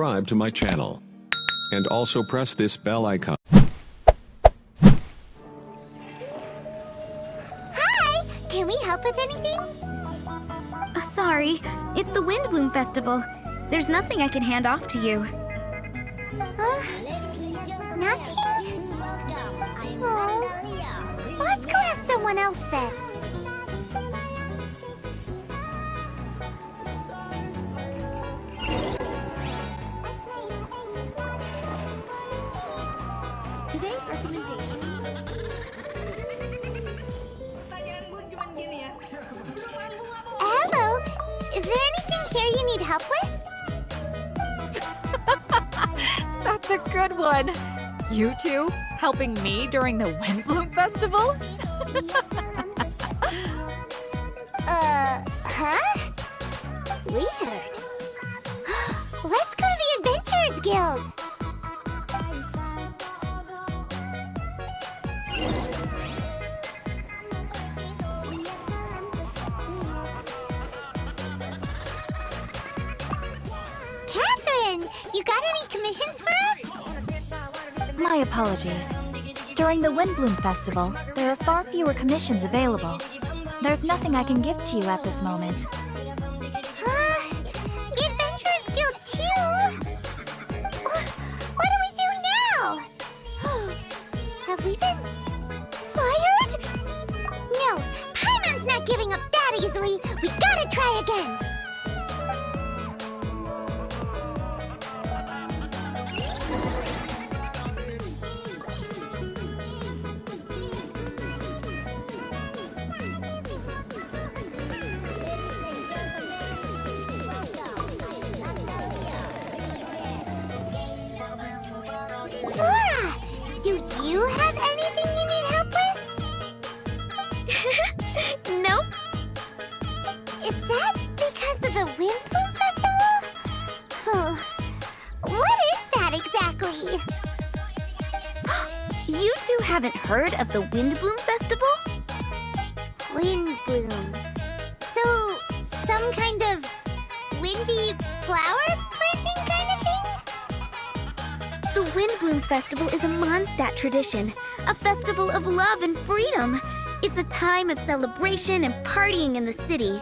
subscribe to my channel. And also press this bell icon. Hi! Can we help with anything? Sorry, it's the Windblume Festival. There's nothing I can hand off to you. Nothing? Oh. Let's go ask someone else then. Today's recommendations. Hello! Is there anything here you need help with? That's a good one. You two helping me during the Windblume Festival? Huh? Weird. Let's go to the Adventurers Guild! Catherine, you got any commissions for us? My apologies. During the Windblume Festival, there are far fewer commissions available. There's nothing I can give to you at this moment. The Adventurers Guild too? What do we do now? Have we been fired? No, Paimon's not giving up that easily. We gotta try again. Flora, do you have anything you need help with? Nope. Is that because of the Windblume Festival? What is that exactly? You two haven't heard of the Windblume Festival? Windblume. So, some kind of windy flower planting kind of thing? The Windblume Festival is a Mondstadt tradition, a festival of love and freedom. It's a time of celebration and partying in the city.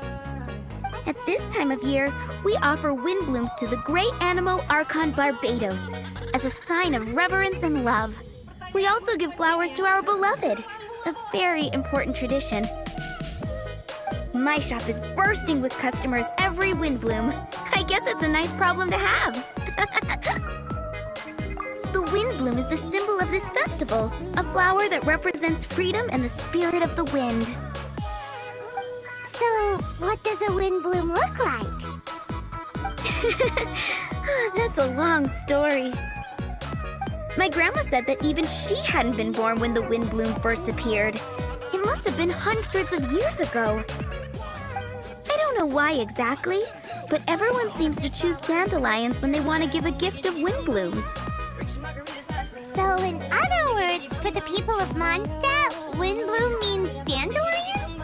At this time of year, we offer windblooms to the great Animo Archon Barbados as a sign of reverence and love. We also give flowers to our beloved, a very important tradition. My shop is bursting with customers every Windblume. I guess it's a nice problem to have. The Windblume is the symbol of this festival, a flower that represents freedom and the spirit of the wind. So, what does a windblume look like? That's a long story. My grandma said that even she hadn't been born when the Windblume first appeared. It must have been hundreds of years ago. I don't know why exactly, but everyone seems to choose dandelions when they want to give a gift of windblooms. So, in other words, for the people of Mondstadt, windblume means dandelion?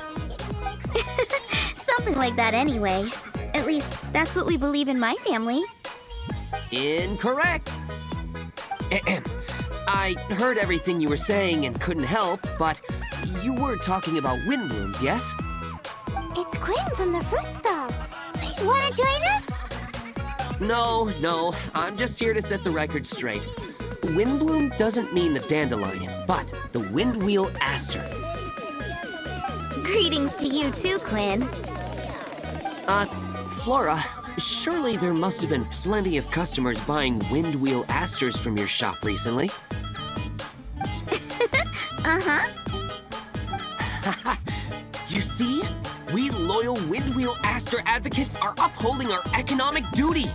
Something like that anyway. At least, that's what we believe in my family. Incorrect. I heard everything you were saying and couldn't help, but you were talking about windblooms, yes? It's Quinn from the fruit stall. Wanna join us? No, I'm just here to set the record straight. Windbloom doesn't mean the dandelion, but the windwheel aster. Greetings to you too, Quinn. Flora, surely there must have been plenty of customers buying windwheel asters from your shop recently. Uh-huh. You see? We loyal windwheel aster advocates are upholding our economic duty.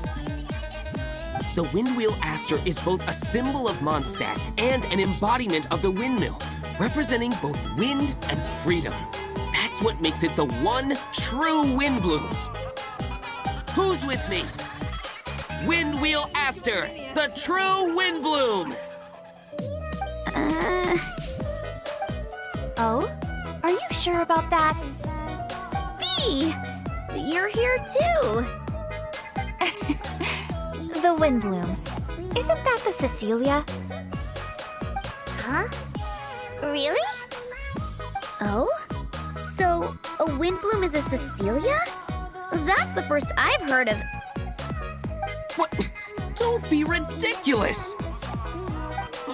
The windwheel aster is both a symbol of Mondstadt and an embodiment of the windmill, representing both wind and freedom. That's what makes it the one true windbloom. Who's with me? Windwheel aster, the true windbloom. Oh? Are you sure about that? Bee! You're here too! The windblume. Isn't that the Cecilia? Huh? Really? Oh? So, a windblume is a Cecilia? That's the first I've heard of. What? Don't be ridiculous!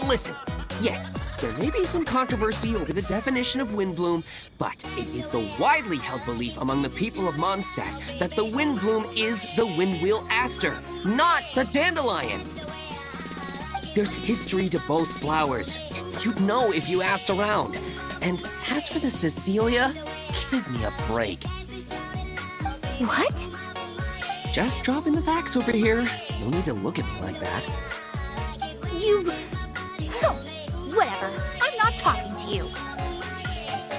Listen, yes, there may be some controversy over the definition of windblume, but it is the widely held belief among the people of Mondstadt that the windblume is the windwheel aster, not the dandelion. There's history to both flowers. You'd know if you asked around. And as for the Cecilia, give me a break. What? Just dropping the facts over here. No need to look at me like that. You... Oh, whatever. I'm not talking to you.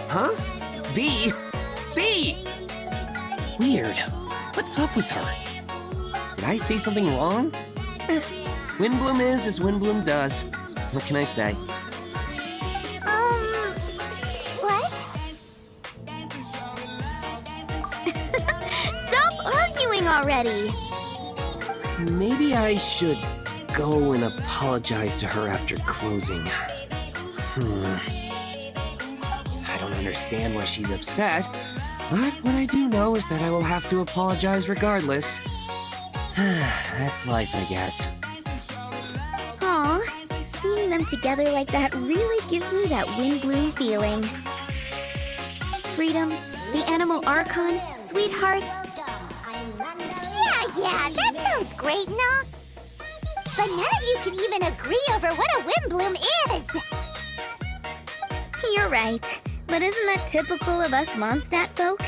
Huh? B? B? Weird. What's up with her? Did I say something wrong? Windblume is as Windblume does. What can I say? What? Stop arguing already. Maybe I should go and apologize to her after closing. I don't understand why she's upset, but what I do know is that I will have to apologize regardless. That's life, I guess. Aw, seeing them together like that really gives me that windblume feeling. Freedom, the animal archon, sweethearts. Yeah, that sounds great, no? But none of you can even agree over what a windblume is! You're right, but isn't that typical of us Mondstadt folk?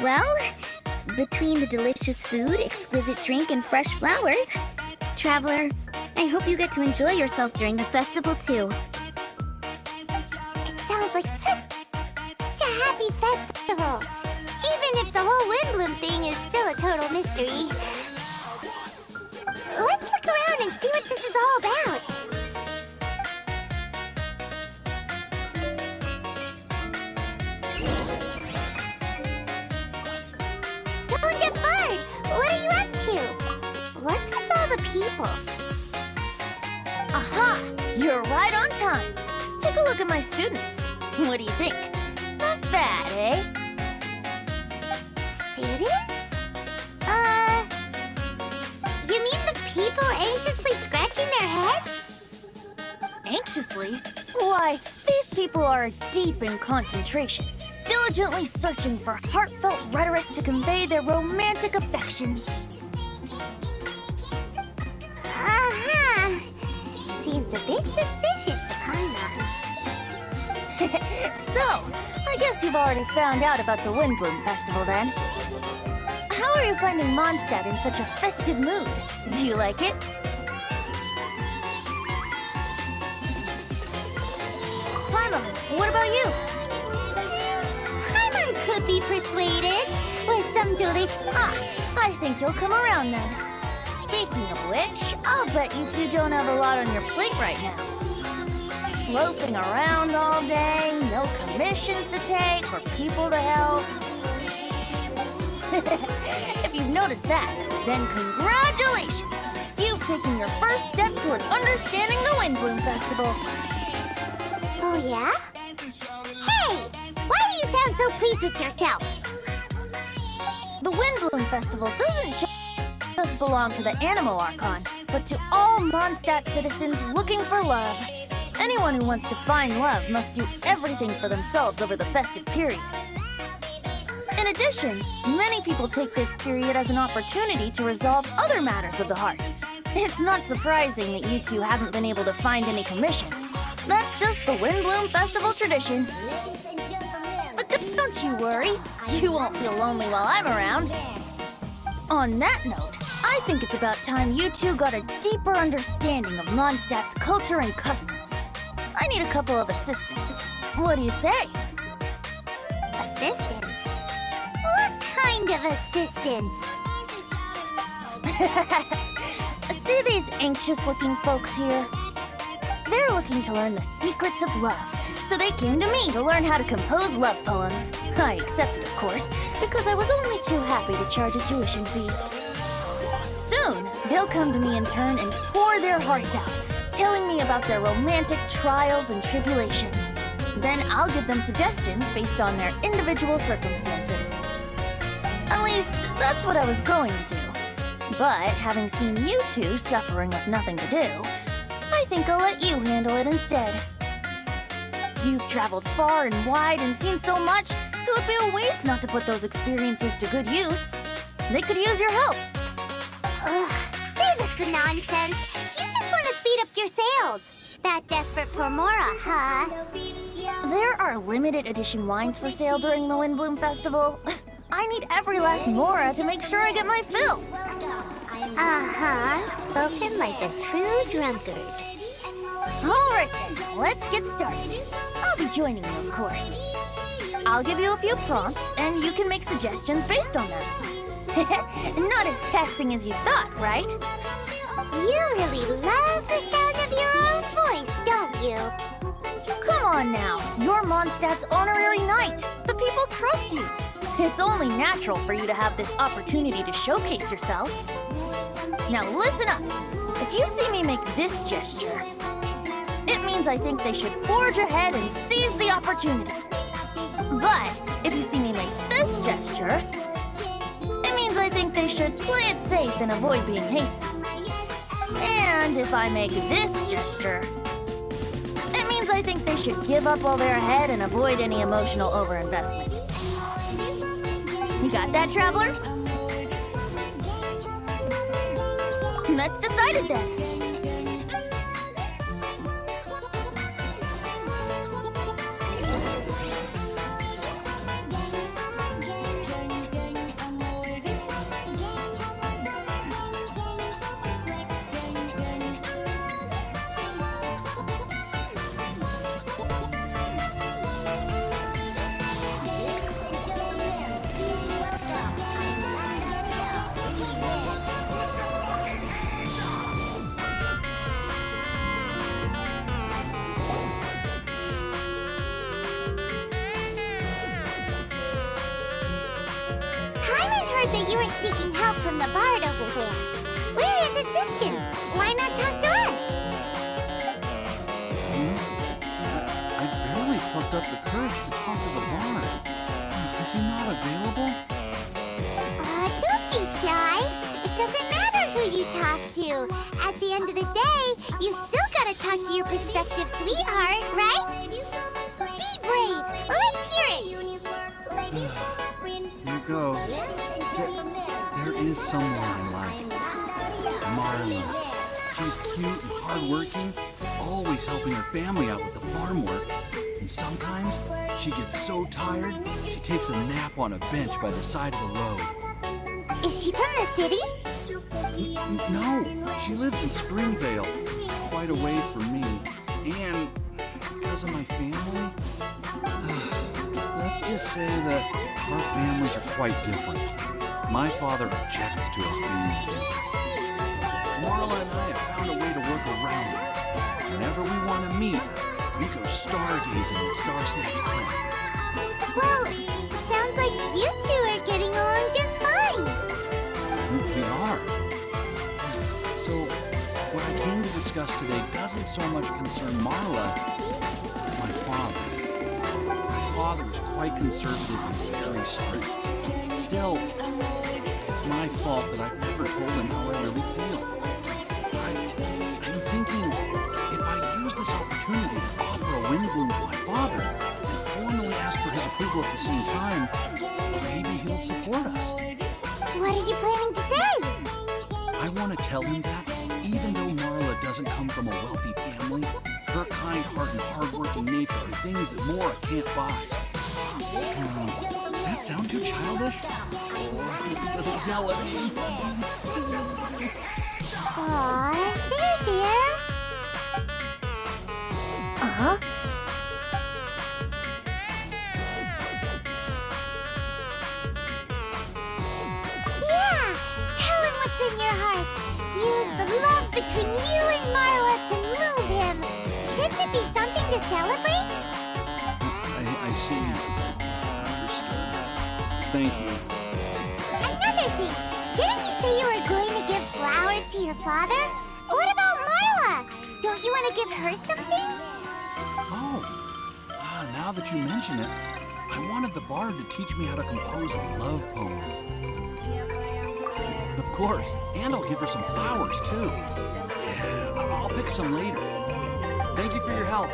Well, between the delicious food, exquisite drink, and fresh flowers, Traveler, I hope you get to enjoy yourself during the festival too. It sounds like such a happy festival, even if the whole windbloom thing is still a total mystery. Let's look around and see what this is all about. Don't get bored! What are you up to? What's with all the people? Aha! You're right on time. Take a look at my students. What do you think? Not bad, eh? Students? You mean the people anxiously scratching their heads? Anxiously? Why, these people are deep in concentration, diligently searching for heartfelt rhetoric to convey their romantic affections. Uh-huh. Seems a bit suspicious to Paimon. So, I guess you've already found out about the Windblume Festival then. How are you finding Mondstadt in such a festive mood? Do you like it? Paimon, what about you? Paimon could be persuaded with some delicious... I think you'll come around then. Speaking of which, I'll bet you two don't have a lot on your plate right now. Loafing around all day, no commissions to take or people to help. If you've noticed that, then congratulations! You've taken your first step toward understanding the Windblume Festival. Oh, yeah? Hey! Why do you sound so pleased with yourself? The Windblume Festival doesn't just belong to the Animo Archon, but to all Mondstadt citizens looking for love. Anyone who wants to find love must do everything for themselves over the festive period. In addition, many people take this period as an opportunity to resolve other matters of the heart. It's not surprising that you two haven't been able to find any commissions. That's just the Windblume Festival tradition. But don't you worry, you won't feel lonely while I'm around. On that note, I think it's about time you two got a deeper understanding of Mondstadt's culture and customs. I need a couple of assistants. What do you say? Assistance? What kind of assistance? See these anxious-looking folks here? They're looking to learn the secrets of love, so they came to me to learn how to compose love poems. I accepted, of course, because I was only too happy to charge a tuition fee. They'll come to me in turn and pour their hearts out, telling me about their romantic trials and tribulations. Then I'll give them suggestions based on their individual circumstances. At least, that's what I was going to do. But having seen you two suffering with nothing to do, I think I'll let you handle it instead. You've traveled far and wide and seen so much, it would be a waste not to put those experiences to good use. They could use your help. Ugh, save us the nonsense. You just want to speed up your sales. That desperate for Mora, huh? There are limited edition wines for sale during the Windblume Festival. I need every last Mora to make sure I get my fill. Uh-huh, spoken like a true drunkard. All right then, let's get started. I'll be joining you, of course. I'll give you a few prompts, and you can make suggestions based on them. Not as taxing as you thought, right? You really love the sound of your own voice, don't you? Come on now, you're Mondstadt's honorary knight. The people trust you. It's only natural for you to have this opportunity to showcase yourself. Now listen up. If you see me make this gesture, it means I think they should forge ahead and seize the opportunity. But if you see me make this gesture, it means I think they should play it safe and avoid being hasty. And if I make this gesture, it means I think they should give up while they're ahead and avoid any emotional overinvestment. You got that, traveler? That's decided then. That you are seeking help from the bard over there. Where is assistance? Why not talk to us? I barely plucked up the courage to talk to the bard. Is he not available? Don't be shy. It doesn't matter who you talk to. At the end of the day, you've still got to talk to your prospective sweetheart, right? Be brave. Let's hear it. Here goes. There is someone I like. Marla. She's cute and hardworking, always helping her family out with the farm work. And sometimes she gets so tired, she takes a nap on a bench by the side of the road. Is she from the city? No, she lives in Springvale, quite away from me. And because of my family, let's just say that our families are quite different. My father objects to us being together. Marla and I have found a way to work around it. Whenever we want to meet, we go stargazing at Star Snatch Cliff. Well, sounds like you two are getting along just fine. We are. So, what I came to discuss today doesn't so much concern Marla as my father. My father is quite conservative and very strict. Still, it's my fault that I've never told him how I really feel. I'm thinking if I use this opportunity to offer a windblume to my father and formally ask for his approval at the same time, maybe he'll support us. What are you planning to say? I want to tell him that even though Marla doesn't come from a wealthy family, her kind heart and hardworking nature are things that Mora can't buy. Does that sound too childish? Oh, he doesn't yell at me. Aw, there. Uh-huh. Yeah, tell him what's in your heart. Use the love between you and Marla to move him. Shouldn't it be something to celebrate? I see. Understood. Thank you. Another thing, didn't you say you were going to give flowers to Father? What about Marla? Don't you want to give her something? Oh, now that you mention it, I wanted the bard to teach me how to compose a love poem. Of course, and I'll give her some flowers, too. I'll pick some later. Thank you for your help.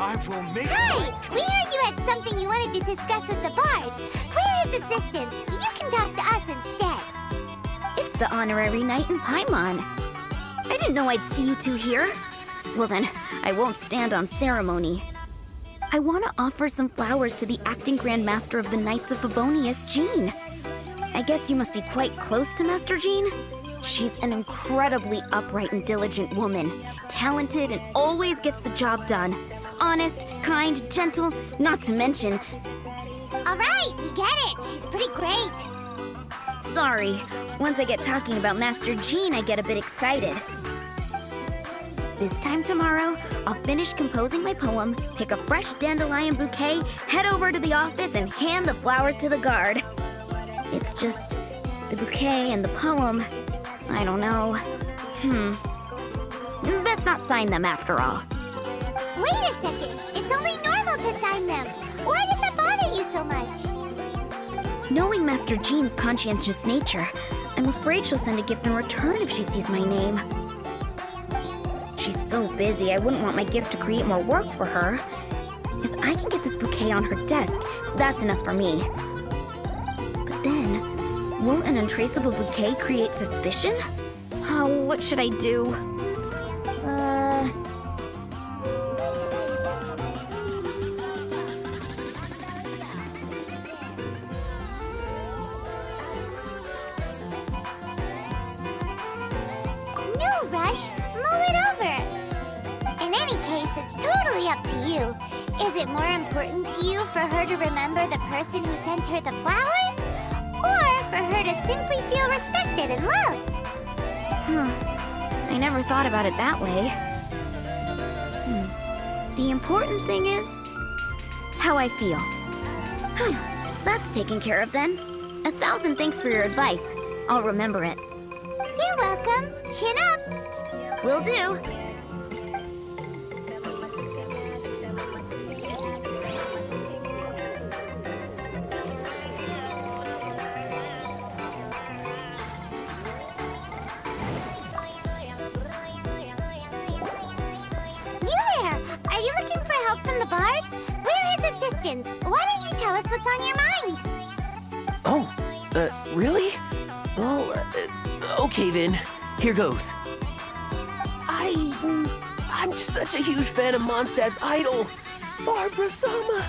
I will make Hi! We heard you had something you wanted to discuss with the bard. We're his assistants. You can talk to us instead. It's the honorary knight in Paimon. I didn't know I'd see you two here. Well then, I won't stand on ceremony. I want to offer some flowers to the acting Grand Master of the Knights of Favonius, Jean. I guess you must be quite close to Master Jean? She's an incredibly upright and diligent woman, talented and always gets the job done. Honest, kind, gentle, not to mention... All right, we get it. She's pretty great. Sorry, once I get talking about Master Jean, I get a bit excited. This time tomorrow, I'll finish composing my poem, pick a fresh dandelion bouquet, head over to the office, and hand the flowers to the guard. It's just... the bouquet and the poem... I don't know. Best not sign them after all. Wait a second. It's only normal to sign them. Why does that bother you so much? Knowing Master Jean's conscientious nature, I'm afraid she'll send a gift in return if she sees my name. She's so busy, I wouldn't want my gift to create more work for her. If I can get this bouquet on her desk, that's enough for me. But then, won't an untraceable bouquet create suspicion? Oh, what should I do? No rush. Mull it over. In any case, it's totally up to you. Is it more important to you for her to remember the person who sent her the flowers? Or for her to simply feel respected and loved? I never thought about it that way. The important thing is how I feel. That's taken care of then. 1,000 thanks for your advice. I'll remember it. You're welcome. Chin up. Will do. The bard? We're his assistants. Why don't you tell us what's on your mind? Oh, really? Well, okay then. Here goes. I'm just such a huge fan of Mondstadt's idol, Barbara Sama.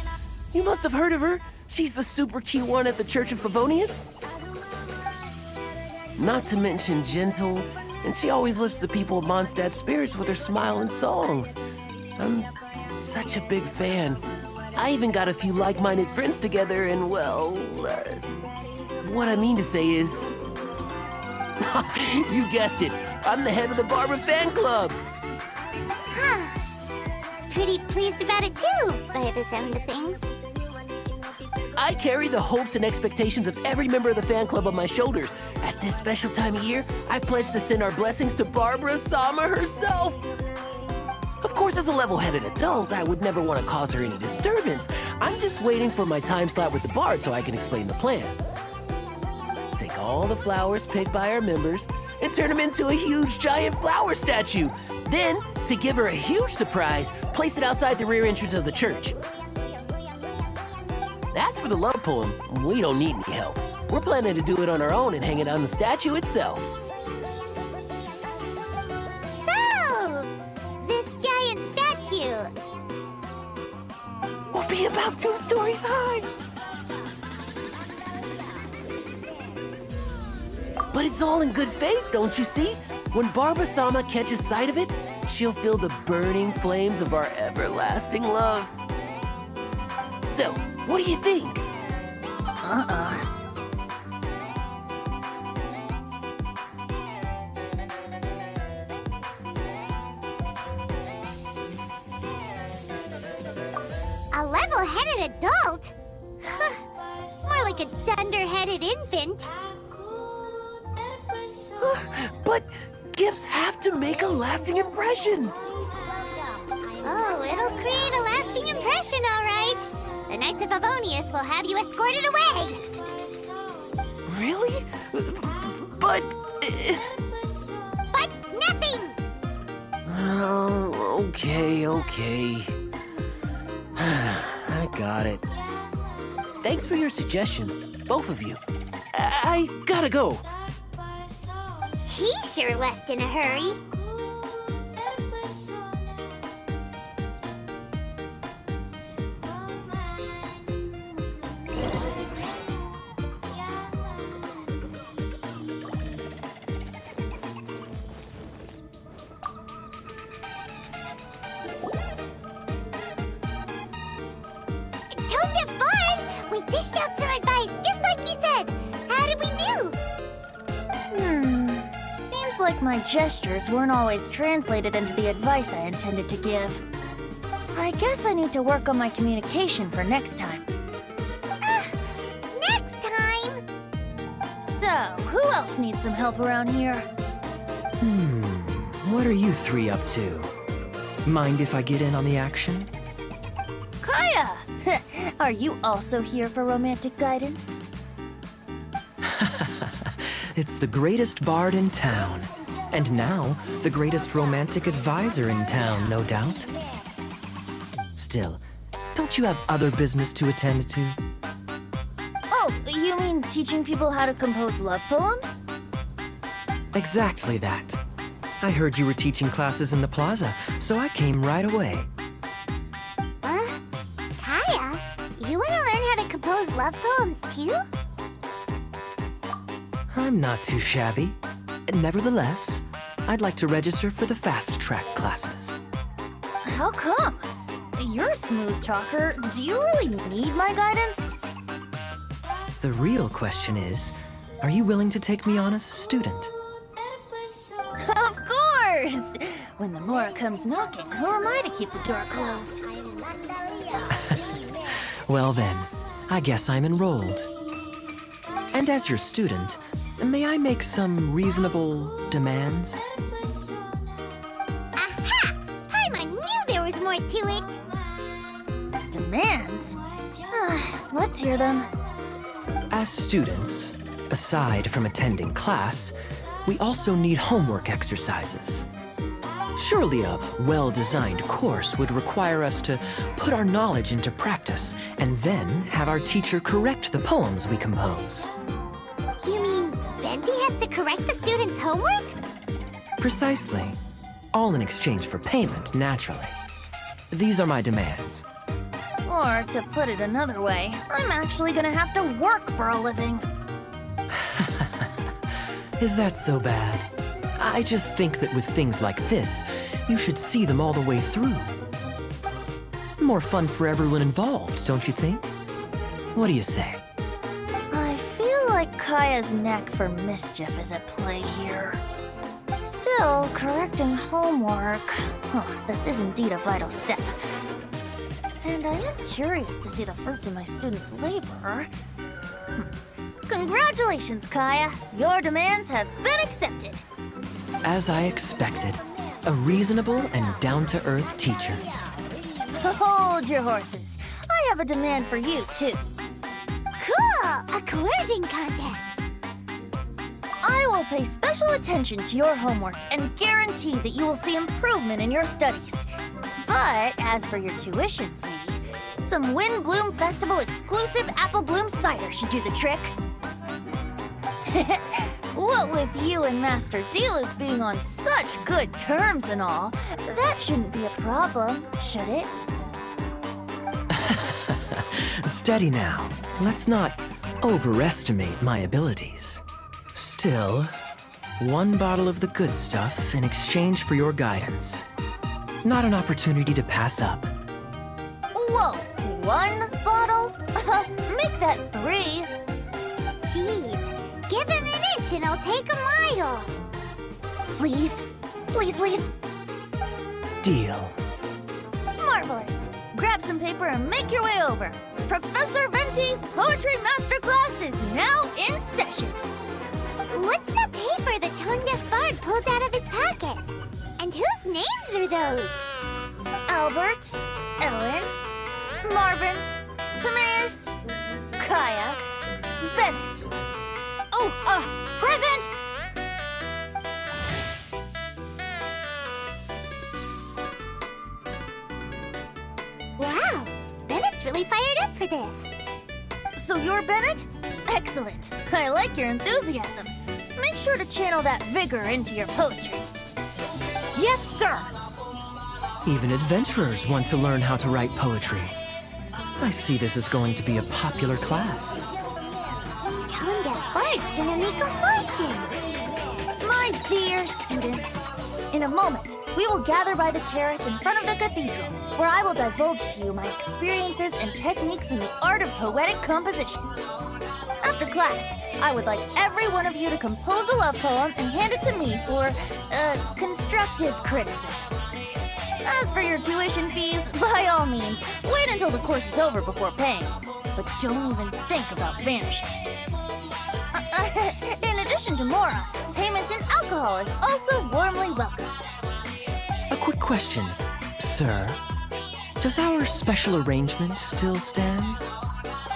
You must have heard of her. She's the super cute one at the Church of Favonius. Not to mention gentle, and she always lifts the people of Mondstadt's spirits with her smile and songs. I'm such a big fan. I even got a few like-minded friends together, and well, what I mean to say is... you guessed it. I'm the head of the Barbara fan club. Huh. Pretty pleased about it too, by the sound of things. I carry the hopes and expectations of every member of the fan club on my shoulders. At this special time of year, I pledge to send our blessings to Barbara Sama herself. Of course, as a level-headed adult, I would never want to cause her any disturbance. I'm just waiting for my time slot with the bard so I can explain the plan. Take all the flowers picked by our members and turn them into a huge giant flower statue. Then, to give her a huge surprise, place it outside the rear entrance of the church. As for the love poem, we don't need any help. We're planning to do it on our own and hang it on the statue itself. So, this giant statue will be about 2 stories high. But it's all in good faith, don't you see? When Barbara Sama catches sight of it, she'll feel the burning flames of our everlasting love. So, what do you think? a dunderheaded infant. But gifts have to make a lasting impression. Oh, it'll create a lasting impression, all right. The Knights of Favonius will have you escorted away. Really? But... But nothing! Oh, okay. I got it. Thanks for your suggestions, both of you. I gotta go. He sure left in a hurry. Toad Ford! We dished out some advice, just like you said. How did we do? Seems like my gestures weren't always translated into the advice I intended to give. I guess I need to work on my communication for next time. Next time! So, who else needs some help around here? What are you three up to? Mind if I get in on the action? Kaya! Are you also here for romantic guidance? It's the greatest bard in town. And now, the greatest romantic advisor in town, no doubt. Still, don't you have other business to attend to? Oh, you mean teaching people how to compose love poems? Exactly that. I heard you were teaching classes in the plaza, so I came right away. Kaya, you want to learn how to compose love poems too? I'm not too shabby. Nevertheless, I'd like to register for the fast-track classes. How come? You're a smooth talker. Do you really need my guidance? The real question is, are you willing to take me on as a student? Of course! When the Mora comes knocking, who am I to keep the door closed? Well then, I guess I'm enrolled. And as your student, may I make some reasonable demands? Aha! Paimon knew there was more to it! Demands? Let's hear them. As students, aside from attending class, we also need homework exercises. Surely a well-designed course would require us to put our knowledge into practice and then have our teacher correct the poems we compose. You mean Venti has to correct the students' homework? Precisely. All in exchange for payment, naturally. These are my demands. Or, to put it another way, I'm actually gonna have to work for a living. Is that so bad? I just think that with things like this, you should see them all the way through. More fun for everyone involved, don't you think? What do you say? I feel like Kaya's knack for mischief is at play here. Still, correcting homework... this is indeed a vital step. And I am curious to see the fruits of my students' labor. Congratulations, Kaya! Your demands have been accepted! As I expected, a reasonable and down-to-earth teacher. Hold your horses. I have a demand for you, too. Cool! A coercion contest! I will pay special attention to your homework and guarantee that you will see improvement in your studies. But as for your tuition fee, some Windblume Festival exclusive Apple Bloom cider should do the trick. What with you and Master Dealers being on such good terms and all, that shouldn't be a problem, should it? Steady now. Let's not overestimate my abilities. Still, one bottle of the good stuff in exchange for your guidance. Not an opportunity to pass up. Whoa, one bottle? Make that 3. Jeez, give him an inch and I'll take a mile! Please, please, please. Deal. Marvelous. Grab some paper and make your way over. Professor Venti's Poetry Masterclass class is now in session. What's the paper the tongue-deaf bard pulled out of his pocket? And whose names are those? Albert, Ellen, Marvin, Timaeus, Kaya, Bennett. Oh, present! Wow, Bennett's really fired up for this. So you're Bennett? Excellent. I like your enthusiasm. Make sure to channel that vigor into your poetry. Yes, sir! Even adventurers want to learn how to write poetry. I see this is going to be a popular class. Tongue-deaf bard's gonna make a fortune. My dear students, in a moment, we will gather by the terrace in front of the cathedral, where I will divulge to you my experiences and techniques in the art of poetic composition. After class, I would like every one of you to compose a love poem and hand it to me for, constructive criticism. As for your tuition fees, by all means, wait until the course is over before paying. But don't even think about vanishing. In addition to Mora, payment in alcohol is also warmly welcomed. A quick question, sir. Does our special arrangement still stand?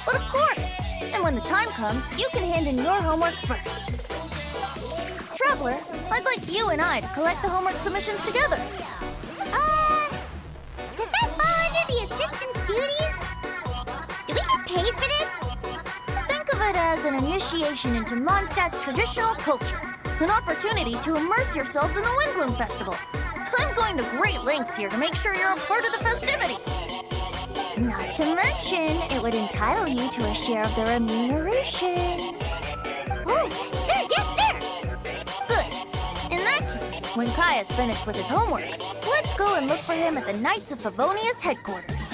But of course! And when the time comes, you can hand in your homework first. Traveler, I'd like you and I to collect the homework submissions together. Does that fall under the assistant's duties? Do we get paid for this? Think of it as an initiation into Mondstadt's traditional culture. An opportunity to immerse yourselves in the Windblume Festival. I'm going to great lengths here to make sure you're a part of the festivities. Not to mention, it would entitle you to a share of the remuneration. Oh, sir, yes, sir! Good. In that case, when Kaya's finished with his homework, let's go and look for him at the Knights of Favonia's headquarters.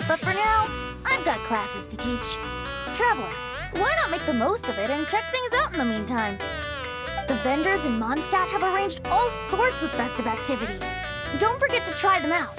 But for now, I've got classes to teach. Traveler, why not make the most of it and check things out in the meantime? The vendors in Mondstadt have arranged all sorts of festive activities. Don't forget to try them out.